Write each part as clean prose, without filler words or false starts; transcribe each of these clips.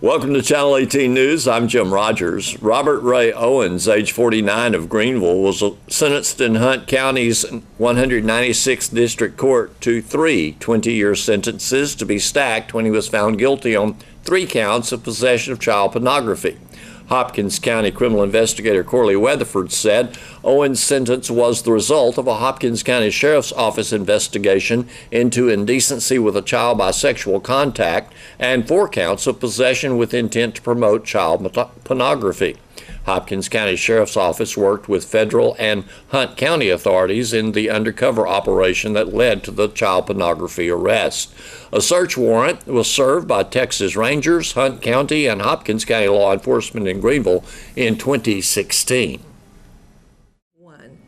Welcome to Channel 18 News. I'm Jim Rogers. Robert Ray Owens, age 49 of Greenville, was sentenced in Hunt County's 196th District Court to three 20-year sentences to be stacked when he was found guilty on 3 counts of possession of child pornography. Hopkins County criminal investigator Corley Weatherford said Owens' sentence was the result of a Hopkins County Sheriff's Office investigation into indecency with a child by sexual contact and 4 counts of possession with intent to promote child pornography. Hopkins County Sheriff's Office worked with federal and Hunt County authorities in the undercover operation that led to the child pornography arrest. A search warrant was served by Texas Rangers, Hunt County, and Hopkins County law enforcement in Greenville in 2016.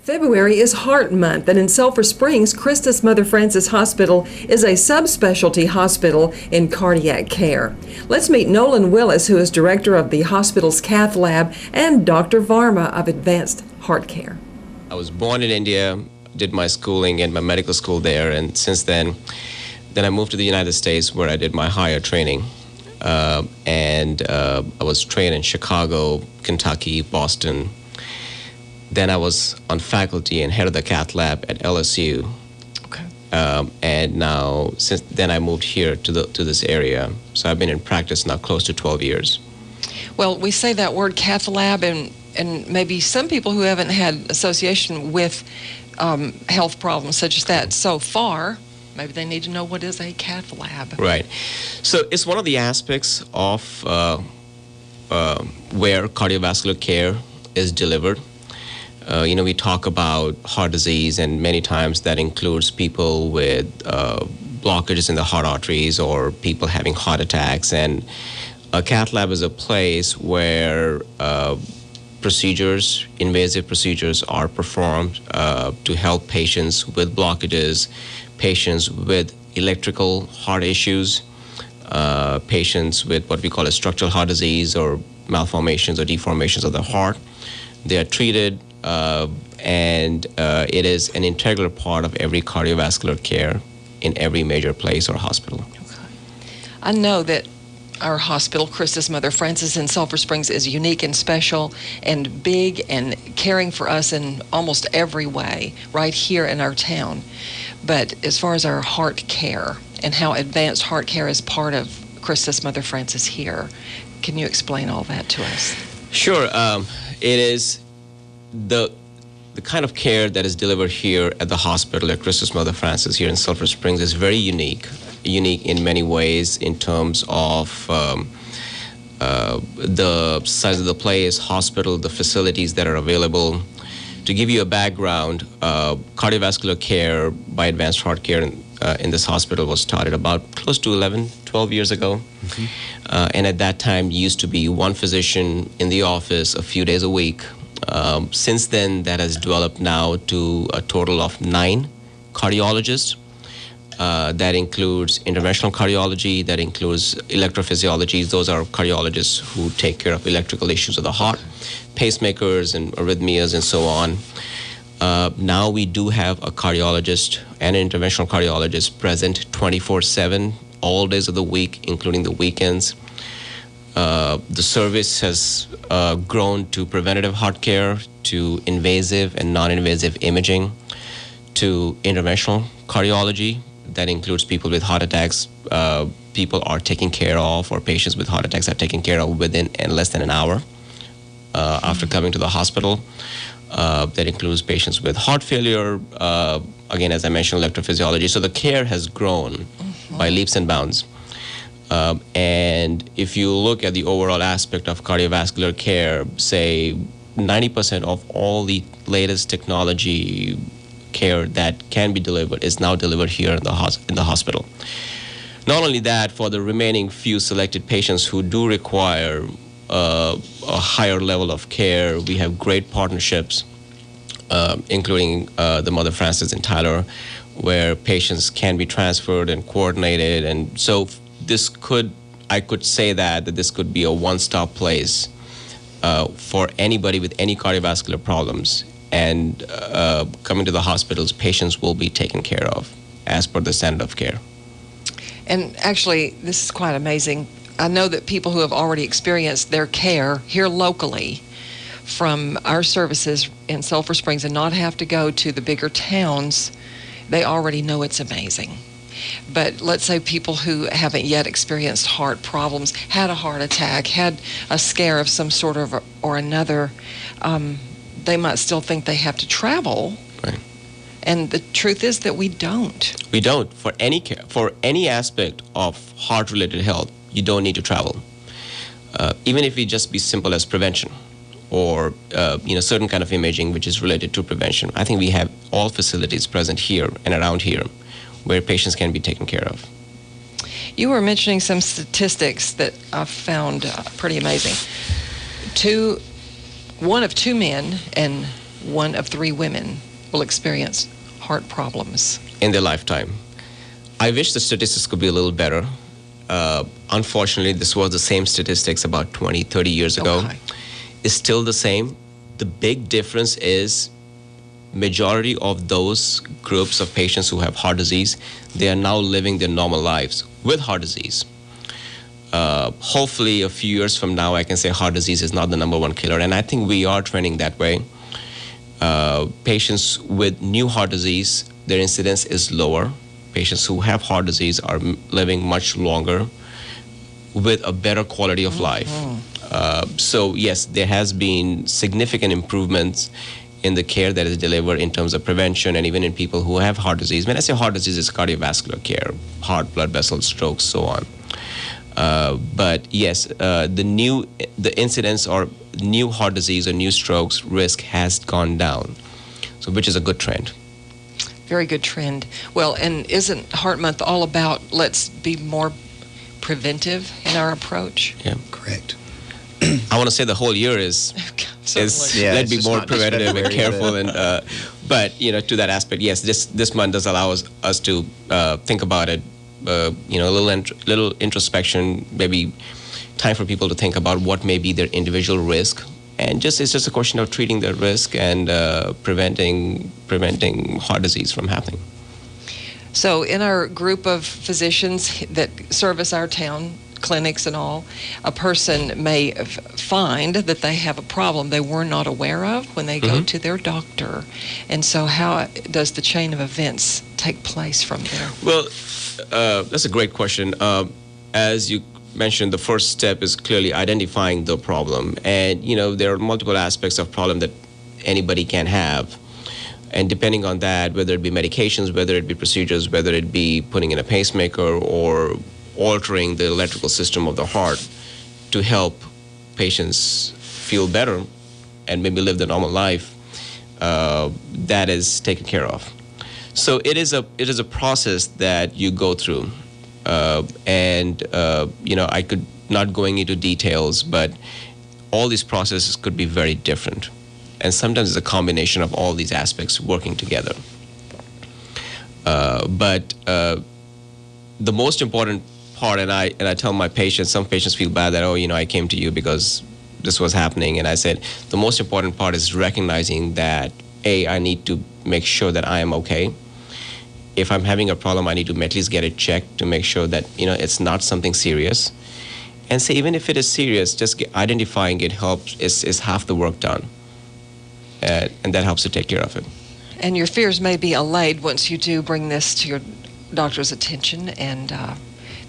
February is Heart Month, and in Sulphur Springs, Christus Mother Frances Hospital is a subspecialty hospital in cardiac care. Let's meet Nolan Willis, who is director of the hospital's cath lab, and Dr. Varma of Advanced Heart Care. I was born in India, did my schooling and my medical school there, and since then I moved to the United States where I did my higher training. I was trained in Chicago, Kentucky, Boston. Then I was on faculty and head of the cath lab at LSU. Okay. And now, since then, I moved here to this area. So I've been in practice now close to 12 years. Well, we say that word cath lab, and maybe some people who haven't had association with health problems such as that so far, maybe they need to know what is a cath lab. Right. So it's one of the aspects of where cardiovascular care is delivered. We talk about heart disease, and many times that includes people with blockages in the heart arteries or people having heart attacks. And a cath lab is a place where invasive procedures are performed to help patients with blockages, patients with electrical heart issues, patients with what we call a structural heart disease or malformations or deformations of the heart. They are treated, and it is an integral part of every cardiovascular care in every major place or hospital. Okay. I know that our hospital, Christus Mother Frances in Sulphur Springs, is unique and special and big and caring for us in almost every way right here in our town. But as far as our heart care and how advanced heart care is part of Christus Mother Frances here, can you explain all that to us? Sure. It is the kind of care that is delivered here at the hospital at Christus Mother Frances here in Sulphur Springs is very unique in many ways in terms of the size of the place, hospital, the facilities that are available. To give you a background, cardiovascular care by Advanced Heart Care in this hospital was started about close to 12 years ago. Mm-hmm. And at that time used to be one physician in the office a few days a week. Since then, that has developed now to a total of 9 cardiologists. That includes interventional cardiology, that includes electrophysiology. Those are cardiologists who take care of electrical issues of the heart, pacemakers and arrhythmias and so on. Now we do have a cardiologist and an interventional cardiologist present 24/7, all days of the week, including the weekends. The service has grown to preventative heart care, to invasive and non-invasive imaging, to interventional cardiology. That includes people with heart attacks. People are taken care of, or patients with heart attacks are taken care of within less than an hour after coming to the hospital. That includes patients with heart failure. Again, as I mentioned, electrophysiology. So the care has grown by leaps and bounds. And if you look at the overall aspect of cardiovascular care, say 90% of all the latest technology care that can be delivered is now delivered here in the hospital. Not only that, for the remaining few selected patients who do require a higher level of care, we have great partnerships, including the Mother Frances in Tyler, where patients can be transferred and coordinated. And so I could say that this could be a one-stop place for anybody with any cardiovascular problems. And coming to the hospitals, patients will be taken care of as per the standard of care. And actually, this is quite amazing. I know that people who have already experienced their care here locally from our services in Sulphur Springs and not have to go to the bigger towns, they already know it's amazing. But let's say people who haven't yet experienced heart problems, had a heart attack, had a scare of some sort of or another, they might still think they have to travel. Right. And the truth is that we don't. We don't. For any care, for any aspect of heart-related health, you don't need to travel. Even if it just be simple as prevention, or certain kind of imaging which is related to prevention. I think we have all facilities present here and around here where patients can be taken care of. You were mentioning some statistics that I found pretty amazing. One of 2 men and 1 of 3 women will experience heart problems in their lifetime. I wish the statistics could be a little better. Unfortunately, this was the same statistics about 20, 30 years ago. Okay. It's still the same. The big difference is majority of those groups of patients who have heart disease, they are now living their normal lives with heart disease. Hopefully a few years from now, I can say heart disease is not the number 1 killer, and I think we are trending that way. Patients with new heart disease, their incidence is lower. Patients who have heart disease are living much longer with a better quality of life. So yes, there has been significant improvements in the care that is delivered in terms of prevention, and even in people who have heart disease. When I say heart disease, it's cardiovascular care, heart, blood vessels, strokes, so on. But yes, the incidence or new heart disease or new strokes risk has gone down, so which is a good trend. Very good trend. Well, and isn't Heart Month all about let's be more preventive in our approach? Yeah, correct. I want to say the whole year is let's be more preventative and careful, and but to that aspect, yes, this month does allow us to think about it. A little introspection, maybe time for people to think about what may be their individual risk, and it's just a question of treating the risk and preventing heart disease from happening. So in our group of physicians that service our town, clinics and all, a person may find that they have a problem they were not aware of when they go to their doctor. And so how does the chain of events take place from there? Well, that's a great question. As you mentioned, the first step is clearly identifying the problem. And, there are multiple aspects of problem that anybody can have. And depending on that, whether it be medications, whether it be procedures, whether it be putting in a pacemaker or altering the electrical system of the heart to help patients feel better and maybe live their normal life, that is taken care of. So it is a process that you go through, I could not going into details, but all these processes could be very different, and sometimes it's a combination of all these aspects working together. But the most important part, and I tell my patients, some patients feel bad that, I came to you because this was happening, and I said the most important part is recognizing that I need to make sure that I am okay. If I'm having a problem, I need to at least get it checked to make sure that it's not something serious. And so even if it is serious, just identifying it helps is half the work done, and that helps to take care of it. And your fears may be allayed once you do bring this to your doctor's attention, and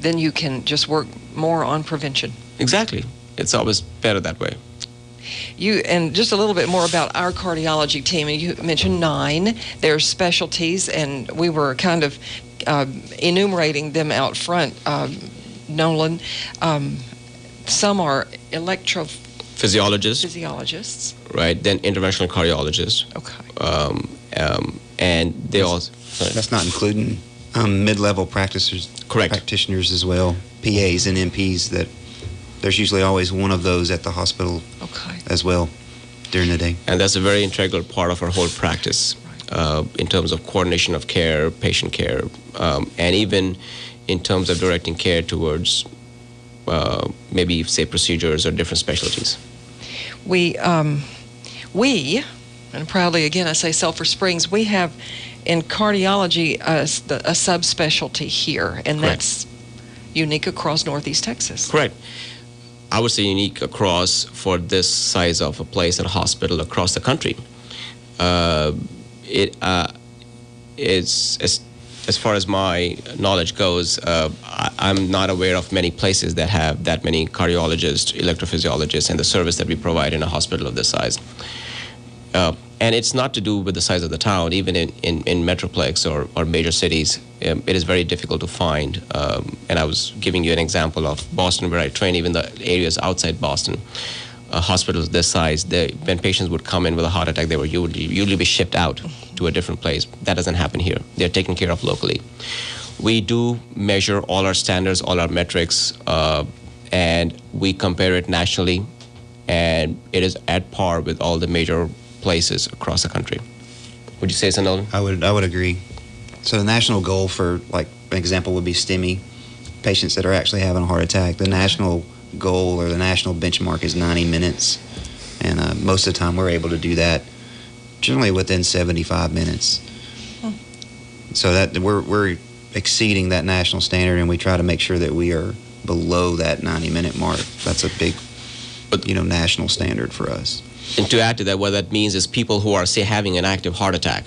then you can just work more on prevention. Exactly. It's always better that way. And just a little bit more about our cardiology team. You mentioned 9. There's specialties, and we were kind of enumerating them out front, Nolan. Some are physiologists. Right. Then interventional cardiologists. Okay. And they also... That's not including mid-level practitioners as well, PAs and NPs. That there's usually always one of those at the hospital as well during the day. And that's a very integral part of our whole practice, in terms of coordination of care, patient care, and even in terms of directing care towards maybe, say, procedures or different specialties. We, and proudly again I say Sulphur Springs, we have in cardiology a subspecialty here, and Correct. unique across Northeast Texas. Correct. I would say unique across for this size of a place and a hospital across the country. It is as far as my knowledge goes, I'm not aware of many places that have that many cardiologists, electrophysiologists, and the service that we provide in a hospital of this size. And it's not to do with the size of the town. Even in Metroplex or major cities, it is very difficult to find. And I was giving you an example of Boston, where I train, even the areas outside Boston. Hospitals this size, when patients would come in with a heart attack, they would usually be shipped out to a different place. That doesn't happen here. They're taken care of locally. We do measure all our standards, all our metrics, and we compare it nationally, and it is at par with all the major places across the country. Would you say so, Nolan? I would agree. So the national goal for, like, an example would be STEMI, patients that are actually having a heart attack. The national goal or the national benchmark is 90 minutes, and most of the time we're able to do that generally within 75 minutes. So that we're exceeding that national standard, and we try to make sure that we are below that 90-minute mark. That's a big, national standard for us. And to add to that, what that means is people who are, say, having an active heart attack,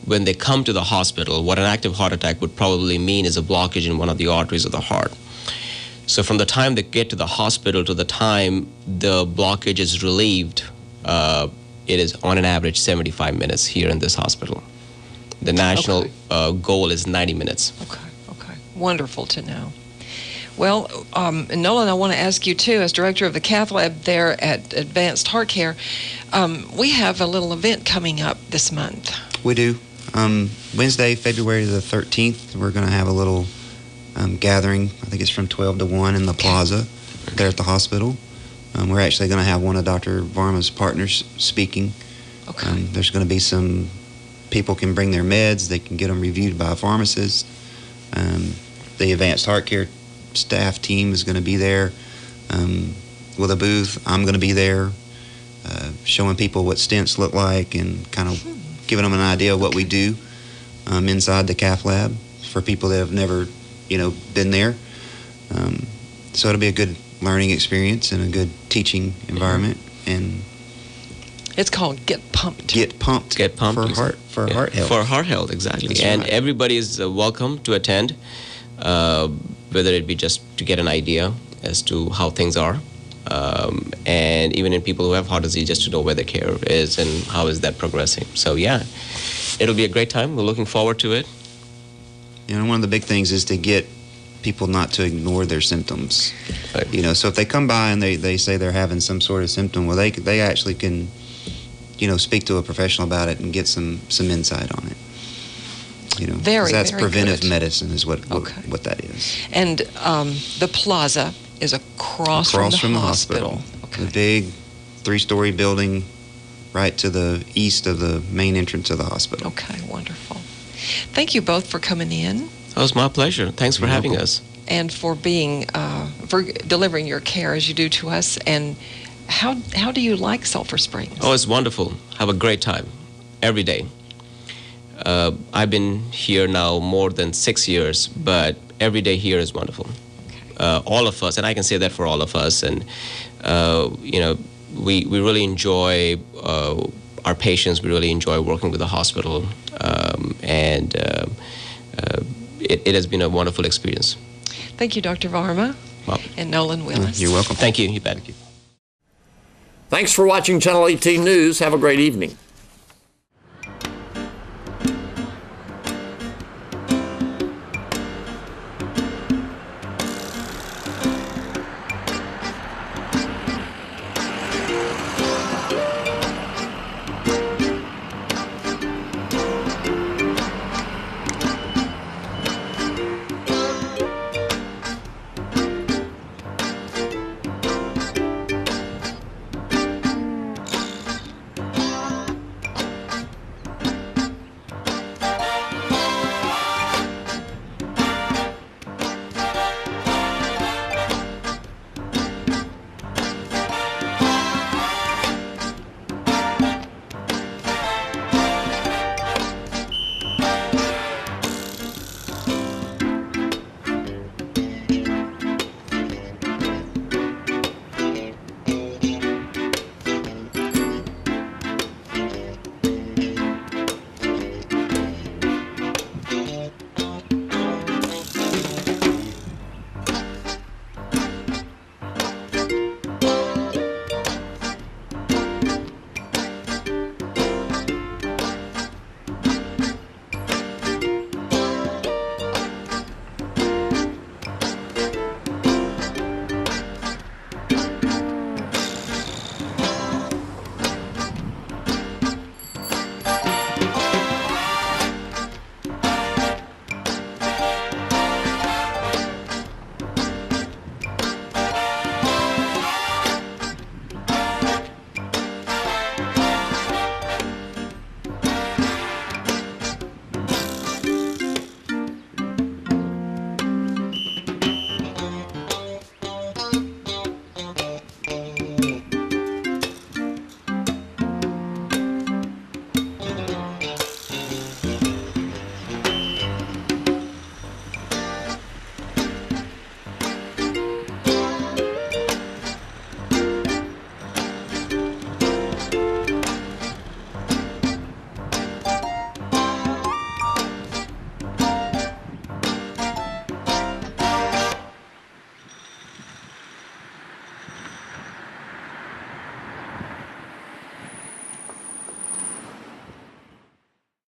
when they come to the hospital, what an active heart attack would probably mean is a blockage in one of the arteries of the heart. So from the time they get to the hospital to the time the blockage is relieved, it is on an average 75 minutes here in this hospital. The national goal is 90 minutes. Okay. Wonderful to know. Well, Nolan, I want to ask you too, as director of the cath lab there at Advanced Heart Care, we have a little event coming up this month. We do. Wednesday, February the 13th, we're going to have a little gathering. I think it's from 12 to 1 in the plaza there at the hospital. We're actually going to have one of Dr. Varma's partners speaking. Okay. There's going to be some people can bring their meds. They can get them reviewed by a pharmacist. The Advanced Heart Care staff team is going to be there with a booth. I'm going to be there showing people what stents look like and kind of giving them an idea of what we do inside the cath lab for people that have never been there. So it'll be a good learning experience and a good teaching environment. And it's called Get Pumped. Get Pumped. Get Pumped. For heart health. For heart health, exactly. That's and right. everybody is welcome to attend, whether it be just to get an idea as to how things are, and even in people who have heart disease, just to know where the care is and how is that progressing. So yeah, it'll be a great time. We're looking forward to it. One of the big things is to get people not to ignore their symptoms. Right. So if they come by and they say they're having some sort of symptom, well, they actually can, speak to a professional about it and get some insight on it. Very, that's very preventive good. medicine is what that is. And the plaza is across from the hospital. Okay. The big 3-story building right to the east of the main entrance of the hospital. Okay, wonderful. Thank you both for coming in. That was my pleasure. Thanks for having us. And for being, for delivering your care as you do to us. And how do you like Sulphur Springs? Oh, it's wonderful. Have a great time every day. I've been here now more than 6 years, but every day here is wonderful. Okay. All of us, and I can say that for all of us, and we really enjoy our patients. We really enjoy working with the hospital, and it has been a wonderful experience. Thank you, Dr. Varma and Nolan Willis. You're welcome. Thank you. You bet. Thanks for watching Channel 18 News. Have a great evening.